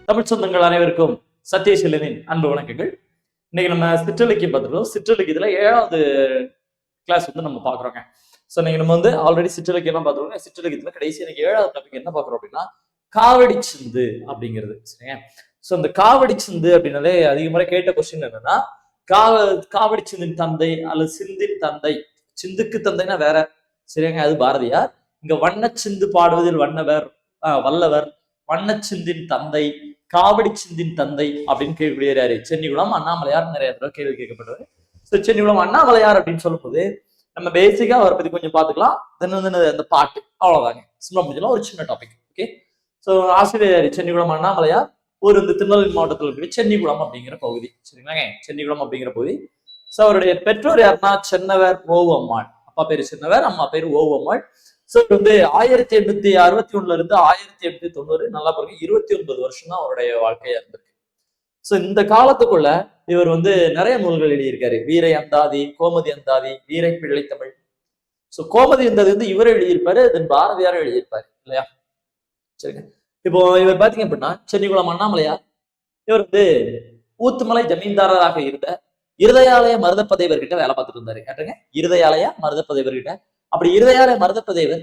தமிழ் சொந்தங்கள் அனைவருக்கும் சத்யசீலனின் அன்பு வணக்கங்கள். இன்னைக்கு நம்ம சிற்றலக்கியம் பார்த்துருக்கோம். சிற்றலக்கியத்துல 7வது கிளாஸ் வந்து நம்ம பாக்குறோங்க. ஸோ இன்னைக்கு நம்ம வந்து ஆல்ரெடி சிற்றலக்கியம் பார்த்துருக்கோம். சிற்றலக்கியத்துல கடைசி எனக்கு 7வது டாபிக் என்ன பாக்குறோம் அப்படின்னா காவடி சிந்து அப்படிங்கிறது. சரிங்க. ஸோ இந்த காவடி சிந்து அப்படின்னாலே அதிக முறை கேட்ட கொஸ்டின் என்னன்னா காவடி சிந்தின் தந்தை அல்லது சிந்தின் தந்தை. சிந்துக்கு தந்தைன்னா வேற. சரியாங்க, அது பாரதியார். இங்க வண்ண சிந்து பாடுவதில் வல்லவர், வண்ணச்சிந்தின் தந்தை, காவடி சிந்தின் தந்தை அப்படின்னு கேள்வியாரு சென்னிகுளம் அண்ணாமலையார். நிறைய தடவை கேள்வி கேட்கப்படுவாரு. ஸோ சென்னிகுளம் அண்ணாமலையார் அப்படின்னு சொல்லும் போது நம்ம பேசிக்கா அவரை பத்தி கொஞ்சம் பார்த்துக்கலாம். தென் வந்து அந்த பாட்டு அவ்வளவுதாங்க. சிம்பிளா முடிஞ்சலாம். ஒரு சின்ன டாபிக். ஓகே. ஸோ ஆசிரியர் சென்னிகுளம் அண்ணாமலையார் ஒரு இந்த திருநெல்வேலி மாவட்டத்தில் இருக்கிற சென்னிகுளம் அப்படிங்கிற பகுதி. சரிங்களாங்க, சென்னிகுளம் அப்படிங்கிற பகுதி. ஸோ அவருடைய பெற்றோர் யாருன்னா சென்னவர் ஓவம்மாள். அப்பா பேரு சென்னவர், அம்மா பேரு ஓவம்மாள். ஸோ வந்து 1861 இருந்து 1890 நல்லா பாருங்க, 29 வருஷம் தான் அவருடைய வாழ்க்கையா இருந்திருக்கு. ஸோ இந்த காலத்துக்குள்ள இவர் வந்து நிறைய நூல்கள் எழுதியிருக்காரு. வீரை அந்தாதி, கோமதி அந்தாதி, வீரை பிள்ளை தமிழ். ஸோ கோமதி அந்தாதி வந்து இவரை எழுதியிருப்பாரு, தென் பாரதியாரும் எழுதியிருப்பாரு இல்லையா. சரிங்க. இப்போ இவர் பாத்தீங்க அப்படின்னா சென்னிகுளம் அண்ணாமலையார் இவர் வந்து ஊத்துமலை ஜமீன்தாரராக இருந்த இருதயாலய மருதப்பதேவர்கிட்ட வேலை பார்த்துட்டு இருந்தாரு. கேட்டுங்க, இருதயாலய மருதப்பதேவர்கிட்ட. அப்படி இருதயாலய மருதப்பதேவர்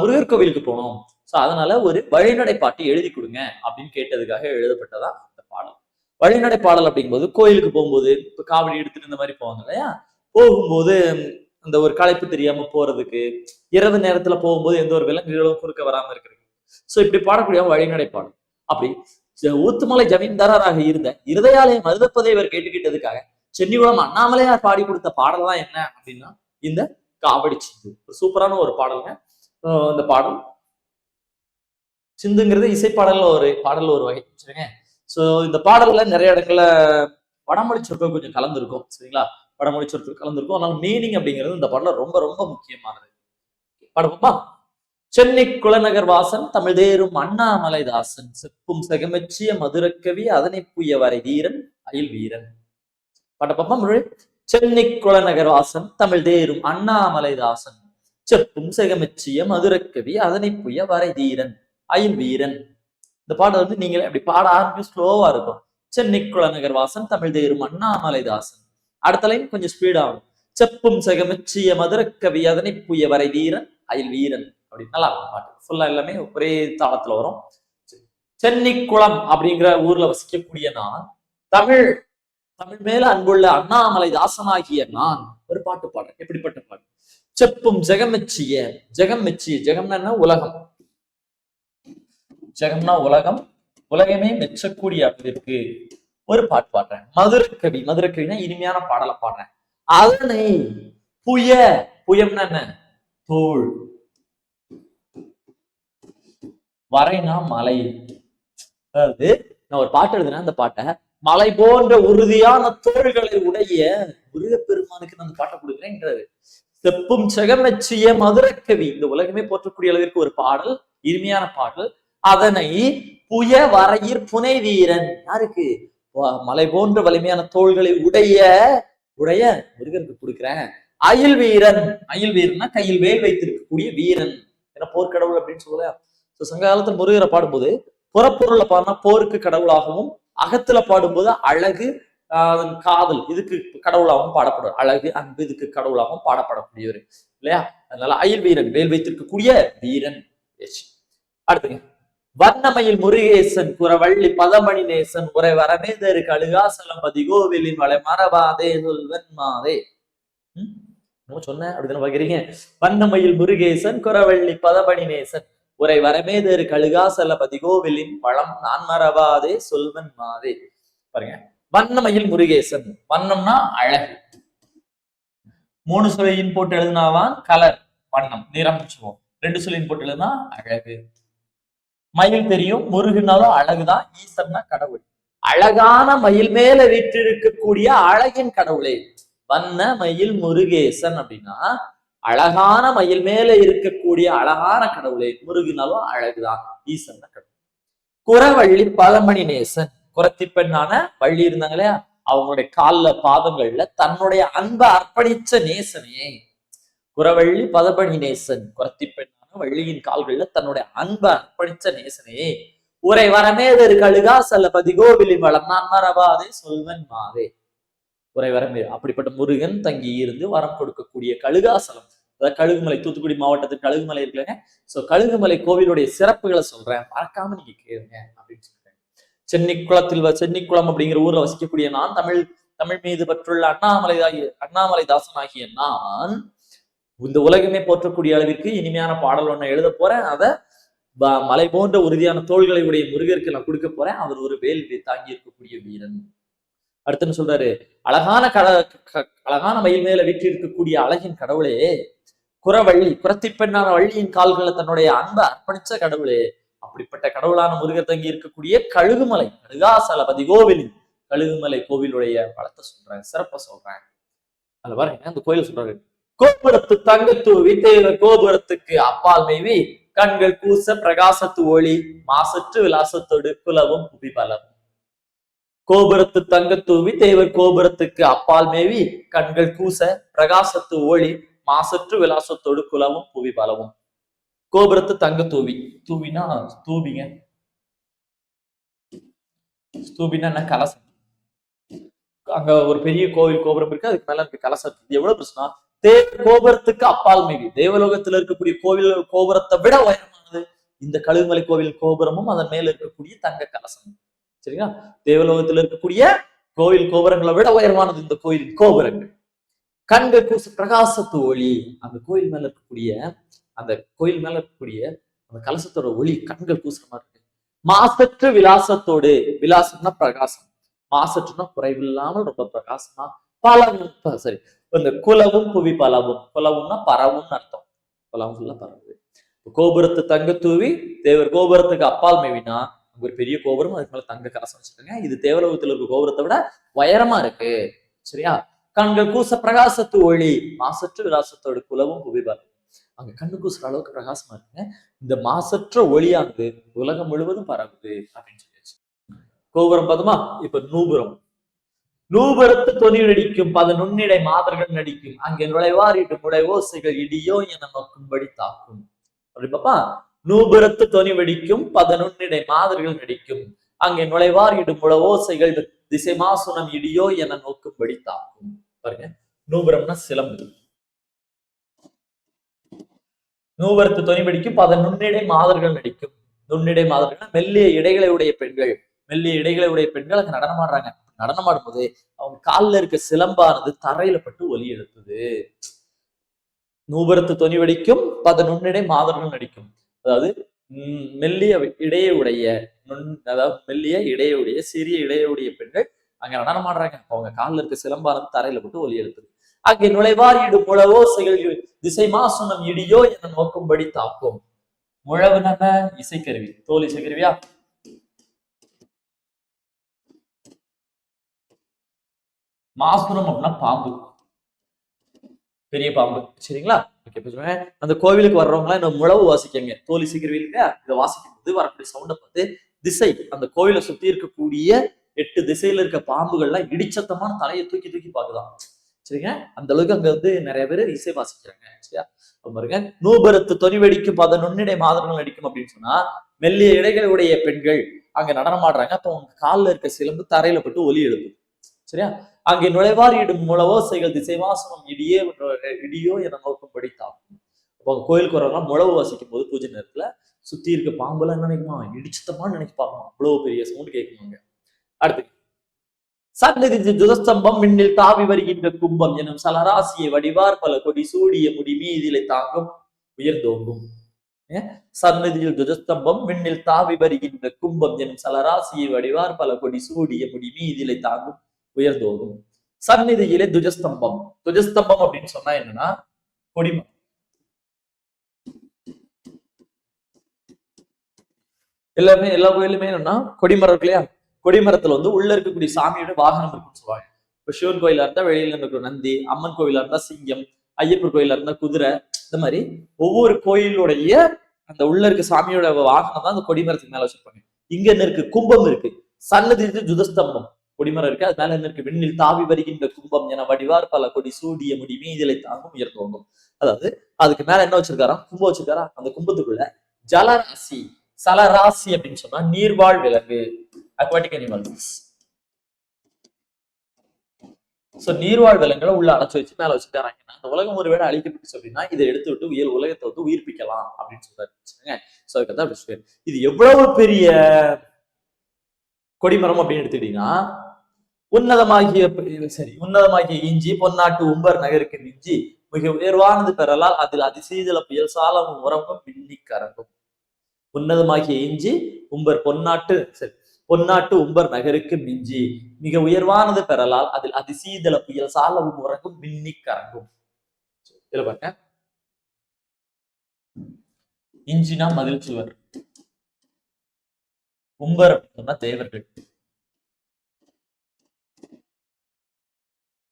முருகர் கோவிலுக்கு போனோம், ஸோ அதனால ஒரு வழிநடை பாட்டு எழுதி கொடுங்க அப்படின்னு கேட்டதுக்காக எழுதப்பட்டதா இந்த பாடல். வழிநடை பாடல் அப்படிங்கும்போது கோயிலுக்கு போகும்போது இப்ப காவடி எடுத்துட்டு இந்த மாதிரி போவாங்க இல்லையா, போகும்போது அந்த ஒரு களைப்பு தெரியாம போறதுக்கு, இரவு நேரத்துல போகும்போது எந்த ஒரு விலங்குகளும் குறுக்க வராம இருக்கிறது. சோ இப்படி பாடக்கூடிய வழிநடை பாடல். அப்படி ஊத்துமலை ஜமீன்தாரராக இருந்த இருதயாலய மருதப்பதேவர் கேட்டுக்கிட்டதுக்காக சென்னிகுளம் அண்ணாமலையார் பாடி கொடுத்த பாடல் தான் என்ன அப்படின்னா இந்த காவடி சிந்து. சூப்பரான ஒரு பாடலுங்க. இந்த பாடல் சிந்துங்கிறது இசைப்பாடல்ல ஒரு வகை. சரிங்க. சோ இந்த பாடல்ல நிறைய இடங்கள்ல வடமொழி சொற்கள் கொஞ்சம் கலந்துருக்கும். சரிங்களா, வடமொழி சொற்கள் கலந்துருக்கும். அதனால மீனிங் அப்படிங்கிறது இந்த பாடல ரொம்ப ரொம்ப முக்கியமானது. பாடுவோமா? சென்னை குலநகர் வாசன் தமிழ் தேரும் அண்ணாமலை தாசன் செப்பும் செகமெச்சிய மதுரக்கவி அதனை புய வரை வீரன் அயில் வீரன். பாட்டப்பா முழு. சென்னை குலநகர் வாசன் தமிழ் தேரும் அண்ணாமலை தாசன் செப்பும் செகமெச்சிய மதுரக்கவி அதனை புய வரை வீரன் அயில் வீரன். இந்த பாடல் வந்து நீங்க அப்படி பாட ஆரம்பிக்கும் ஸ்லோவா இருக்கும். சென்னை குலநகர் வாசன் தமிழ் தேரும் அண்ணாமலை தாசன். அடுத்த லைன் கொஞ்சம் ஸ்பீட் ஆகும். செப்பும் செகமெச்சிய மதுரக்கவி அதனை புய வரை வீரன் அயில் வீரன். அப்படி நல்லா இருக்கும் பாட்டு. ஃபுல்லா எல்லாமே ஒரே தாளத்துல வரும். சென்னிக்குளம் அப்படிங்கிற ஊர்ல வசிக்கக்கூடிய நான் தமிழ் மேல அன்புள்ள அண்ணாமலை தாசனாகிய நான் ஒரு பாட்டு பாடுறேன். எப்படிப்பட்ட பாட்டு? செப்பும் ஜெகமெச்சிய, ஜெகம்னா உலகம், ஜெகம்னா உலகம், உலகமே மெச்சக்கூடிய அளவிற்கு ஒரு பாட்டு பாடுறேன். மதுரக்கவினா இனிமையான பாடலை பாடுறேன். அதனை புயம்னா என்ன? தோள். வரைனா மலை. அதாவது நான் ஒரு பாட்டு எழுதுனேன், அந்த பாட்டை மலை போன்ற உறுதியான தோள்களை உடைய முருகப்பெருமானுக்கு நான் அந்த பாட்டை கொடுக்குறேன்ன்றாரு. செப்பும் செகமெச்சிய மதுரக்கவி, இந்த உலகமே போற்றக்கூடிய அளவிற்கு ஒரு பாடல், இனிமையான பாடல். அதனை புய வரையிற் புனை வீரன், யாருக்கு? மலை போன்ற வலிமையான தோள்களை உடைய முருகருக்கு கொடுக்குறேன். அயில் வீரன்னா கையில் வேல் வைத்திருக்கக்கூடிய வீரன், ஏன்னா போர்க்கடவுள் அப்படின்னு சொல்லலாம். சங்க காலத்துல முருகரை பாடும்போது புறப்பொருளை பாடினா போருக்கு கடவுளாகவும், அகத்துல பாடும்போது அழகு, காதல் இதுக்கு கடவுளாகவும் பாடப்படும். அழகு, அன்பு இதுக்கு கடவுளாகவும் பாடப்படக்கூடியவர் இல்லையா. அதனால அயில் வீரன், வேல் வைத்திருக்கக்கூடிய வீரன். அடுத்துங்க, வண்ணமயில் முருகேசன் குறவள்ளி பதமணி நேசன் உரை வரமேதரு கழுகாசலம் பதிகோவிலின் வளை மரபாதே சொல்வன் மாதே. சொன்ன அப்படிதானே பாக்குறீங்க. வண்ணமயில் முருகேசன் குறவள்ளி பதமணி நேசன் உரை வரமேதரு கழுகாசல பதிகோவிலின் பழம் நான் மரபாதே சொல்வன் மாதே. பாருங்க, வண்ணமயில் முருகேசன். வண்ணம்னா அழகு. 3 சொல்லின் போட்டு எழுதினாவான் கலர், வண்ணம், நிறம் சொல்லுவோம். 2 சொல்லின் போட்டு எழுதினா அழகு. மயில் தெரியும், முருகனாலும் அழகுதான். ஈசன்னா கடவுள். அழகான மயில் மேல வீற்றிருக்கக்கூடிய அழகின் கடவுளே வண்ண மயில் முருகேசன் அப்படின்னா அழகான மயில் மேல இருக்கக்கூடிய அழகான கடவுளே. முருகினாலும் அழகுதான், ஈசன் கடவுள். குறவள்ளி பதமணி நேசன், குறத்தி பெண்ணான வள்ளி இருந்தாங்க இல்லையா, அவங்களுடைய கால்ல பாதங்கள்ல தன்னுடைய அன்பை அர்ப்பணிச்ச நேசனே. குறவள்ளி பதமணி நேசன், குறத்தி பெண்ணான வள்ளியின் கால்கள்ல தன்னுடைய அன்பை அர்ப்பணிச்ச நேசனே. உரை வரமேதரு கழுகா செல்ல பதிகோவிலி வளம் நான் மறவாதே சொல்வன் மாவே. உரை வரமே அப்படிப்பட்ட முருகன் தங்கி இருந்து வரம் கொடுக்கக்கூடிய கழுகாசலம், அதாவது கழுகுமலை, தூத்துக்குடி மாவட்டத்தில் கழுகுமலை இருக்குல்லங்க. சோ கழுகுமலை கோவிலுடைய சிறப்புகளை சொல்றேன், மறக்காம நீங்க கேளுங்க அப்படின்னு சொல்றேன். சென்னிக்குளம் அப்படிங்கிற ஊர்ல வசிக்கக்கூடிய நான் தமிழ் மீது பற்றுள்ள அண்ணாமலை தாசன் ஆகிய நான் இந்த உலகமே போற்றக்கூடிய அளவிற்கு இனிமையான பாடல் ஒண்ணு எழுத போறேன். அதை மலை போன்ற உறுதியான தோள்களை உடைய முருகருக்கு நான் கொடுக்க போறேன். அவர் ஒரு வேல் தாங்கி இருக்கக்கூடிய வீரன். அடுத்துன்னு சொல்றாரு, அழகான மயில் மேல வீட்டில் இருக்கக்கூடிய அழகின் கடவுளே, குரத்தி பெண்ணான வள்ளியின் கால்களை தன்னுடைய அன்பை அர்ப்பணிச்ச கடவுளே, அப்படிப்பட்ட கடவுளான முருகர் தங்கி இருக்கக்கூடிய கழுகுமலை கழுகாசல பதிகோவிலின் கழுகுமலை கோவிலுடைய பலத்தை சொல்றேன், சிறப்ப சொல்றேன். அதுல பாருங்க, அந்த கோயில் சொல்றாரு, கோபுரத்து தங்கத்து வித்தேவ கோபுரத்துக்கு அப்பால் மேவி கண்கள் கூச பிரகாசத்து ஒளி மாசற்று விலாசத்தோடு குலவும் புவி பலவும். கோபுரத்து தங்கத்தூவி தேவர் கோபுரத்துக்கு அப்பால் மேவி கண்கள் கூச பிரகாசத்து ஒளி மாசற்று விலாசத்தோடு குலவும் புவி பலவும். கோபுரத்து தங்க தூவினா ஸ்தூபிங்க, ஸ்தூபினா என்ன, கலசம். அங்க ஒரு பெரிய கோவில் கோபுரம் இருக்கு, அதுக்கு மேல இருக்கு கலசம். எவ்வளவு பிரச்சனை, கோபுரத்துக்கு அப்பால் மீறி தேவலோகத்துல இருக்கக்கூடிய கோபுரத்தை விட உயரமானது இந்த கழுகுமலை கோவில் கோபுரமும் அதன் மேல இருக்கக்கூடிய தங்க கலசம். சரிங்களா, தேவலோகத்துல இருக்கக்கூடிய கோவில் கோபுரங்களை விட உயரமானது இந்த கோயிலின் கோபுரங்கள். கண்கள் கூச பிரகாசத்து ஒளி, அந்த கோயில் மேல இருக்கக்கூடிய அந்த கலசத்தோட ஒளி கண்கள் கூசுற மாதிரி இருக்கு. மாசற்று விலாசத்தோடு, விலாசம்னா பிரகாசம், மாசற்றுனா குறைவில்லாமல் ரொம்ப பிரகாசமா, பலவும் சரி இந்த குலவும் புவி பலவும். குலவும்னா பரவும் அர்த்தம், குலவும் ஃபுல்லா பரவு. கோபுரத்து தங்க தூவி தேவர் கோபுரத்துக்கு அப்பால் மேவினா ஒரு பெரிய கோபுரம், அதுக்கு மேல தங்க கலசம் வச்சிருக்காங்க. இது தேவலோகத்துல இருக்க கோபுரத்தை விட உயரமா இருக்கு. சரியா, கண்கள் கூச பிரகாசத்து ஒளி மாசற்ற விலாசத்தோடு குலவும் புவி பலவும். அங்க கண்ணு கூசுற அளவுக்கு பிரகாசமா இருக்குங்க. இந்த மாசற்ற ஒளியானது உலகம் முழுவதும் பரவுது அப்படின்னு சொல்லியாச்சு. கோபுரம் பார்த்தோமா, இப்ப நூபுரத்து தொனி நடிக்கும் பத நுண்ணிடை மாதர்கள் நடிக்கும் அங்கே நுழைவார் இட்டு முளைவோசைகள் இடியோ என நோக்கும்படி தாக்கும். அப்படி பாப்பா, நூபுரத்து தொனி வெடிக்கும் பத நுண்ணிடை மாதர்கள் நடிக்கும் அங்கே நுழைவார் இடு முளவோசைகள் திசை மாசுனம் இடியோ என நோக்கும்படி தாக்கும். பாருங்க, நூபுரம்னா சிலம்பு. நூபுரத்து தொனி வெடிக்கும் பத நுண்ணிடை மாதர்கள் நடிக்கும். நுண்ணிடை மாதர்கள் மெல்லிய இடைகளை உடைய பெண்கள் அங்க நடனமாடுறாங்க. நடனமாடும் போது அவங்க காலில் இருக்க சிலம்பானது தரையில பட்டு ஒலி எழுப்புது. நூபுரத்து தொனி வெடிக்கும் பத நுண்ணிடை மாதர்கள் நடிக்கும். அதாவது மெல்லிய இடையுடைய சிறிய இடையுடைய பெண்கள் அங்க நடனமாடுறாங்க. அவங்க காலில் இருக்க சிலம்பானது தரையில பட்டு ஒலி எழுப்புது. அங்கே நுழைவார் இடு முழவோசைகள் திசை மாசுனம் இடியோ என நோக்கும்படி தாக்கும். முழவுன இசைக்கருவி, தோல் இசைக்கருவியா. மாசுரம் அப்படின்னா பாம்பு, பெரிய பாம்பு. சரிங்களா, அந்த கோவிலுக்கு வர்றவங்க இந்த முழவு வாசிக்கங்க, தோல் இசைக்கருவியில இதை வாசிக்கும் போது வரக்கூடிய சவுண்டை பார்த்து திசை, அந்த கோவிலை சுத்தி இருக்கக்கூடிய 8 திசையில இருக்க பாம்புகள்லாம் இடிச்சத்தமான தலையை தூக்கி தூக்கி பாக்குதான். சரிங்க, அந்த அளவுக்கு அங்க நிறைய பேர் இசை வாசிக்கிறாங்க. சரியா, பாருங்க, நூபுரத்து தொனி வெடிக்கும் பத நுண்ணிடை மாதர்கள் நடிக்கும் அப்படின்னு சொன்னா மெல்லிய இடைகளுடைய பெண்கள் அங்க நடனமாடுறாங்க. அப்ப அவங்க காலில் இருக்க சிலம்பு தரையில பட்டு ஒலி எழுப்புது. சரியா, அங்கே நுழைவார் இடும் முழவோசைகள் திசைவாசனம் இடியோ என நோக்கும்படி தாக்கும். அப்போ கோயிலுக்கு வரவங்க முழவு வாசிக்கும் போது பூஜை நேரத்துல சுத்தி இருக்க பாம்பெல்லாம் என்ன நினைக்குமா, இடிச்சுத்தமா நினைப்பாங்க. அவ்வளவு பெரிய சவுண்ட் கேட்கணுங்க. அடுத்து, சன்னதி துதஸ்தம்பம் மின்னில் தாவி வருகின்ற கும்பம் எனும் சலராசியை வடிவார் பல கொடி சூடிய முடி மீதிலை தாங்கும் உயர்ந்தோங்கும். சன்னதியில் துஜஸ்தம்பம் மின்னில் தாவி வருகின்ற கும்பம் எனும் சலராசியை வடிவார் பல கொடி சூடிய முடி மீதிலை தாங்கும் உயர்ந்தோகும். சந்நிதியிலே துஜஸ்தம்பம் அப்படின்னு சொன்னா என்னன்னா கொடிமரம். எல்லா கோயிலுமே என்னன்னா கொடிமரம் இருக்கு இல்லையா, கொடிமரத்துல உள்ள இருக்கக்கூடிய சாமியோட வாகனம் இருக்குன்னு சொல்லுவாங்க. இப்ப சிவன் கோயிலா இருந்தா வெளியில இருக்கிற நந்தி, அம்மன் கோயிலா இருந்தா சிங்கம், ஐயப்பர் கோயிலா இருந்தா குதிரை. இந்த மாதிரி ஒவ்வொரு கோயிலுடைய அந்த உள்ள இருக்க சாமியோட வாகனம் தான் அந்த கொடிமரத்துக்கு மேல வச்சிருப்பாங்க. இங்க என்ன இருக்கு, கும்பம் இருக்கு. சன்னதி துஜஸ்தம்பம் கொடிமரம் இருக்கு, அது மேல என்ன இருக்கு, விண்ணில் தாவி வருகின்ற கும்பம் என வடிவார் பல கொடி சூடிய முடி மீதிலை தாங்கும் உயர்ந்தோங்கும். அதாவது அதுக்கு மேல என்ன வச்சிருக்காராம், கும்பம் வச்சிருக்காரா. அந்த கும்பத்துக்குள்ள ஜலராசி சலராசி அப்படின்னு சொன்னா நீர்வாழ் விலங்கு, அக்வாட்டிக் அனிமல்ஸ். சோ நீர்வாழ் விலங்குகளை உள்ள அடைச்சு வச்சு மேல வச்சுட்டாங்கன்னா அந்த உலகம் ஒருவேளை அழிக்கப்பட்டுச்சு அப்படின்னா இதை எடுத்து விட்டு உலகத்தை வந்து உயிர்ப்பிக்கலாம் அப்படின்னு சொல்றாரு. சோ அதுக்கு தான் அப்படி. இது எவ்வளவு பெரிய கொடிமரம் அப்படின்னு எடுத்துக்கிட்டீங்கன்னா, உன்னதமாகிய இஞ்சி பொன்னாட்டு உம்பர் நகருக்கு மிஞ்சி மிக உயர்வானது பெறலால் அதில் அதிசீதள புயல் சாலமும் உரமும் பின்னி கரங்கும். உன்னதமாகிய இஞ்சி உம்பர் பொன்னாட்டு உம்பர் நகருக்கு மிஞ்சி மிக உயர்வானது பெறலால் அதில் அதிசீதள புயல் சாலவும் உறங்கும் மின்னி கரங்கும். இதுல பாருங்க, இஞ்சினா மதில் சுவர், உம்பர் அப்படின்னா தேவர்கள்,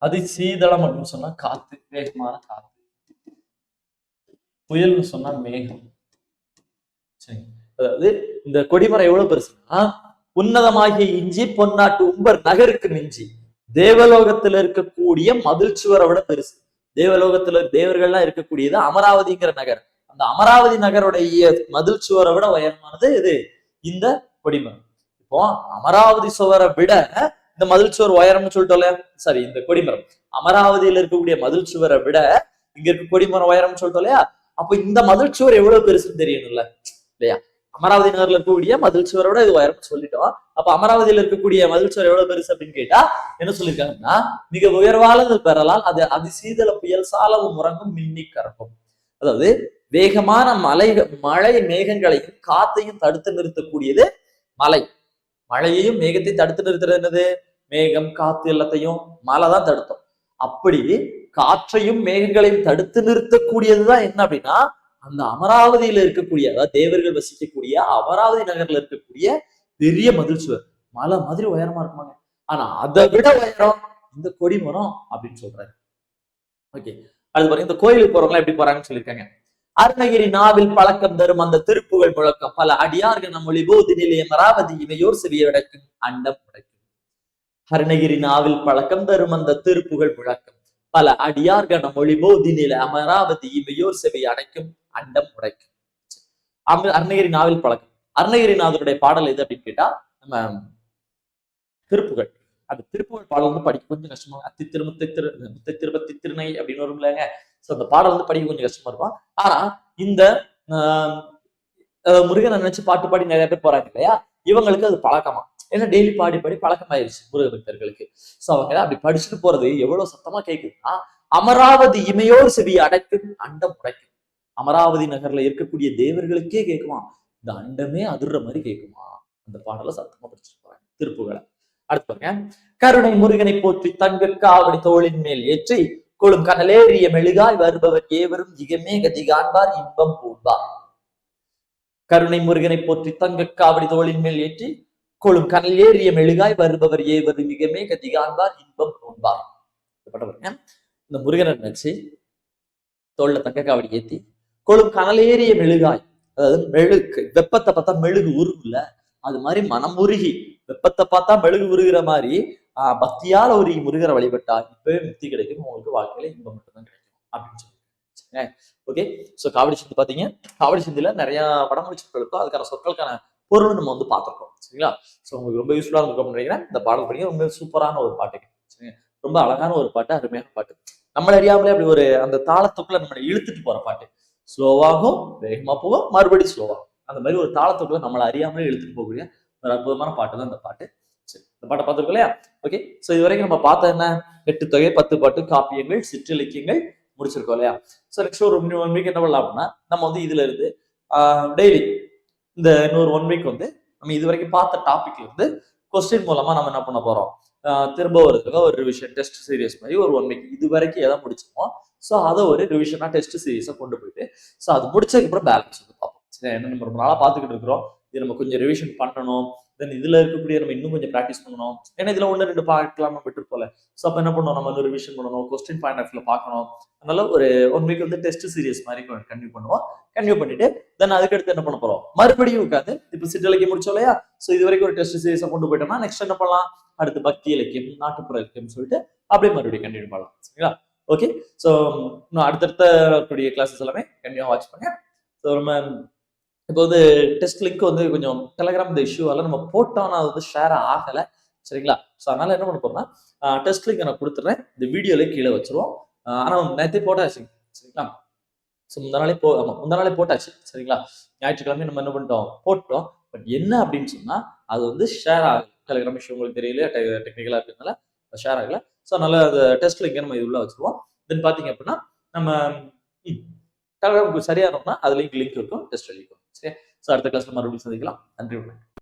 அதிசீதளம் அப்படின்னு சொன்னா காத்து, வேகமான காத்து, புயல்னு சொன்னா மேகம். சரி, அதாவது இந்த கொடிமரம் எவ்வளவு பெருசுன்னா, உன்னதமாகிய இஞ்சி பொன்னாட்டு உம்பர் நகருக்கு மிஞ்சி தேவலோகத்துல இருக்கக்கூடிய மதில் சுவரை விட பெருசு. தேவலோகத்துல தேவர்கள்லாம் இருக்கக்கூடியது அமராவதிங்கிற நகர். அந்த அமராவதி நகருடைய மதில் சுவரை விட உயரமானது இது இந்த கொடிமரம். இப்போ அமராவதி சுவரை விட இந்த மதில் சுவர் உயரம்னு சொல்லிட்டோம்ல, சரி இந்த கொடிமரம் அமராவதியில இருக்கக்கூடிய மதில் சுவரை விட இங்க இருக்க கொடிமரம் உயரம்னு சொல்லிட்டோம் இல்லையா? அப்ப இந்த மதில் சுவர் எவ்வளவு பெருசுன்னு தெரியணும்ல இல்லையா? அமராவதி நகர்ல இருக்கக்கூடிய மதில் சுவரோட இது உயரம் சொல்லிட்டோம். அப்ப அமராவதியில இருக்கக்கூடிய மதில் சுவர் எவ்வளவு பெருசு அப்படின்னு கேட்டா என்ன சொல்லியிருக்காங்கன்னா, மிக உயர்வானது பெறலால் அது அதிசீதள புயல் சாலவும் உறங்கும் மின்னி கரங்கும். அதாவது வேகமான மழை மேகங்களையும் காத்தையும் தடுத்து நிறுத்தக்கூடியது மழை. மழையையும் மேகத்தையும் தடுத்து நிறுத்துறது என்னது? மேகம் காத்து எல்லாத்தையும் மழை தான் தடுத்தோம். அப்படி காற்றையும் மேகங்களையும் தடுத்து நிறுத்தக்கூடியதுதான் என்ன அப்படின்னா அந்த அமராவதியில இருக்கக்கூடிய, அதாவது தேவர்கள் வசிக்கக்கூடிய அமராவதி நகர்ல இருக்கக்கூடிய பெரிய மதில் சுவர் மலை மாதிரி உயரமா இருக்குமாங்க. ஆனா அதை விட உயரம் இந்த கொடிமரம் அப்படின்னு சொல்றாரு. ஓகே, அது பாருங்க, இந்த கோயிலுக்கு போறவங்க எப்படி போறாங்கன்னு சொல்லியிருக்காங்க. அருணகிரி நாவில் பழக்கம் தரும் அந்த திருப்புகள் முழக்கம் பல அடியார்கள் நம் ஒளிபோதி நிலையம் அமராவதி இவையோர் செவிய அடைக்கும் அண்டம் உடைக்கும். அருணகிரி நாவில் பழக்கம் தரும் அந்த திருப்புகள் முழக்கம் பல அடியார்கள் நம் ஒளிபோதி நில அமராவதி இவையோர் செவி அடைக்கும் அண்டம் உடைக்கும். அருணகிரி நாவில் பழக்கம். அருணகிரிநாதருடைய பாடல் எது அப்படின்னு கேட்டா நம்ம திருப்புகள். அந்த திருப்புகள் பாடல் வந்து படிக்க கொஞ்சம் கஷ்டமா, முத்தை திருப்பத்தி திருநை அப்படின்னு வரும் இல்லைங்க. சோ அந்த பாடல் வந்து படிக்க கொஞ்சம் கஷ்டமா இருக்கும். ஆனா இந்த முருகனை நினைச்சு பாட்டு பாடி நிறைய பேர் போறாங்க இல்லையா, இவங்களுக்கு அது பழக்கமா, ஏன்னா டெய்லி பாடி பாடி பழக்கமாயிருச்சு முருக பக்தர்களுக்கு. சோ அவங்க அப்படி படிச்சுட்டு போறது எவ்வளவு சத்தமா கேக்குதுன்னா, அமராவதி இமையோர் செவி அடைக்கும் அண்டம் உடைக்கும். அமராவதி நகர்ல இருக்கக்கூடிய தேவர்களுக்கே கேட்குமா, இந்த அண்டமே அதிர்ற மாதிரி கேட்குமா. அந்த பாடலை சத்தமா படிச்சுட்டு போறாங்க திருப்புகளை. அடுத்து பாருங்க, கருணை முருகனை போற்றி தங்க காவடி தோளின் மேல் ஏற்றி கொழும் கனலேறிய மெழுகாய் வருபவர் ஏவரும் இகமே கதி காண்பார் இன்பம் பூண்பார். கருணை முருகனை போற்றி தங்க காவடி தோளின் மேல் ஏற்றி கொழும் கனல் ஏறிய மெழுகாய் வருபவர் ஏவரும் இகமே கதி காண்பார் இன்பம் பூண்பார். இந்த முருகனை நினைச்சு தோல்ல தங்க காவடி ஏத்தி கொழும் கனலேறிய மெழுகாய், அதாவது மெழுகு, வெப்பத்தை பார்த்தா மெழுகு உருகுல, அது மாதிரி மனம் உருகி வெப்பத்தை பார்த்தா மெழுகு உருகிற மாதிரி பக்தியால ஒரு முருகரை வழிபட்டா இப்பவே முக்தி கிடைக்கும், உங்களுக்கு வாழ்க்கையில இன்பம் மட்டும்தான் கிடைக்கும் அப்படின்னு சொல்லுங்க. ஓகே, சோ காவடி சிந்து பாத்தீங்க. காவடி சிந்துல நிறைய வடமொழி சொற்கள் இருக்கும், அதுக்கான சொற்களுக்கான பொருள் நம்ம வந்து பார்த்திருக்கோம். சரிங்களா? சோ உங்களுக்கு ரொம்ப யூஸ்ஃபுல்லா இருக்கும் நினைக்கிறேன். இந்த பாடல் படிங்க, ரொம்ப சூப்பரான ஒரு பாட்டு. சரிங்க, ரொம்ப அழகான ஒரு பாட்டு, அருமையான பாட்டு. நம்மள அறியாமலே அப்படி ஒரு அந்த தாளத்துக்குள்ள நம்மளை இழுத்துட்டு போற பாட்டு. ஸ்லோவாகும், வேகமா போகும், மறுபடியும் ஸ்லோவாகும். அந்த மாதிரி ஒரு தாளத்துக்குள்ள நம்மளை அறியாமலே இழுத்துட்டு போகக்கூடிய ஒரு அற்புதமான பாட்டு தான் இந்த பாட்டு. சரி, இந்த பாட்டை பார்த்துருக்கோம் இல்லையா? ஓகே, சோ இது வரைக்கும் நம்ம பார்த்த என்ன, 8 தொகை, 10 பாட்டு, காப்பியங்கள், சிற்றிலக்கியங்கள் முடிச்சிருக்கோம் இல்லையா? சோ நெக்ஸ்ட் ஒரு 1 வீக் என்ன பண்ணலாம் அப்படின்னா, நம்ம வந்து இதுல இருந்து டெய்லி இந்த இன்னொரு 1 வீக் வந்து நம்ம இது வரைக்கும் பார்த்த டாபிக்ல இருந்து கொஸ்டின் மூலமா நம்ம என்ன பண்ண போறோம், திரும்ப ஒரு ரிவிஷன் டெஸ்ட் சீரியஸ் மாதிரி ஒரு 1 வீக் இது வரைக்கும் எதை முடிச்சோமோ சோ அதை ஒரு ரிவிஷனா டெஸ்ட் சீரியஸா கொண்டு போயிட்டு சோ அது முடிச்சதுக்கு அப்புறம் பேலன்ஸ் வந்து பார்ப்போம். சரி, என்ன நம்ம ரொம்ப நாளா பார்த்துக்கிட்டு இருக்கிறோம், இது நம்ம கொஞ்சம் ரிவிஷன் பண்ணணும், தென் இதுல இருக்கக்கூடிய நம்ம இன்னும் கொஞ்சம் ப்ராக்டிஸ் பண்ணணும். ஏன்னா இதுல 1-2 பார்க்கலாம் நம்ம விட்டு போல. சோ அப்ப என்ன பண்ணணும், நம்ம வந்து ரிவிஷன் பண்ணணும், கொஸ்டின் பாயிண்ட் ஆஃப் வியூல பார்க்கணும். அதனால ஒரு 1 வீக் வந்து டெஸ்ட் சீரியஸ் மாதிரி கன்டினியூ பண்ணுவோம். கன்டினியூ பண்ணிட்டு தென் அதுக்கடுத்து என்ன பண்ண போறோம், மறுபடியும் உட்காந்து இப்ப சிற்றிலக்கியம் முடிச்சோம் இல்லையா, சோ இது வரைக்கும் ஒரு டெஸ்ட் சீரியஸா கொண்டு போயிட்டோம்னா நெக்ஸ்ட் என்ன பண்ணலாம், அடுத்து பக்தி இலக்கியம், நாட்டுப்புற இலக்கியம் சொல்லிட்டு அப்படியே மறுபடியும் கண்டினியூ பண்ணலாம். சரிங்களா? ஓகே, சோ அடுத்தடுத்த கிளாஸஸ் எல்லாமே கண்டினியூ வாட்ச் பண்ணுங்க. ஸோ நம்ம இப்போ வந்து டெஸ்ட் லிங்க் வந்து கொஞ்சம் டெலகிராம் இந்த இஷ்யூவால நம்ம போட்டோம்னா அது வந்து ஷேர் ஆகல. சரிங்களா? ஸோ அதனால என்ன பண்ண போறோம்னா, டெஸ்ட் லிங்க் நான் குடுத்துடுறேன். இந்த வீடியோல கீழ வச்சுருவோம். ஆனா நேத்தே போட்டாச்சு. சரிங்களா? ஸோ முந்தா நாளே போட்டாச்சு. சரிங்களா? ஞாயிற்றுக்கிழமை நம்ம என்ன பண்ணிட்டோம்? போட்டோம். பட் என்ன அப்படின்னு சொன்னா, அது வந்து ஷேர் ஆகல. டெலிகிராம் இஷ்யூ உங்களுக்கு தெரியல. டெக்னிக்கலா இருக்கிறதுனால ஷேர் ஆகல. ஸோ அதனால அந்த டெஸ்ட் லிங்க்க நம்ம இது உள்ள வச்சுருவோம். தென் பார்த்தீங்க அப்படின்னா, நம்ம ம் டெலிகிராமுக்கு சரியானோம்னா, அது லிங்க் இருக்கும். டெஸ்ட் இருக்கும். சரியா? ஸோ அடுத்த கிளாஸ்ல மறுபடியும் சந்திக்கலாம். நன்றி. வணக்கம்.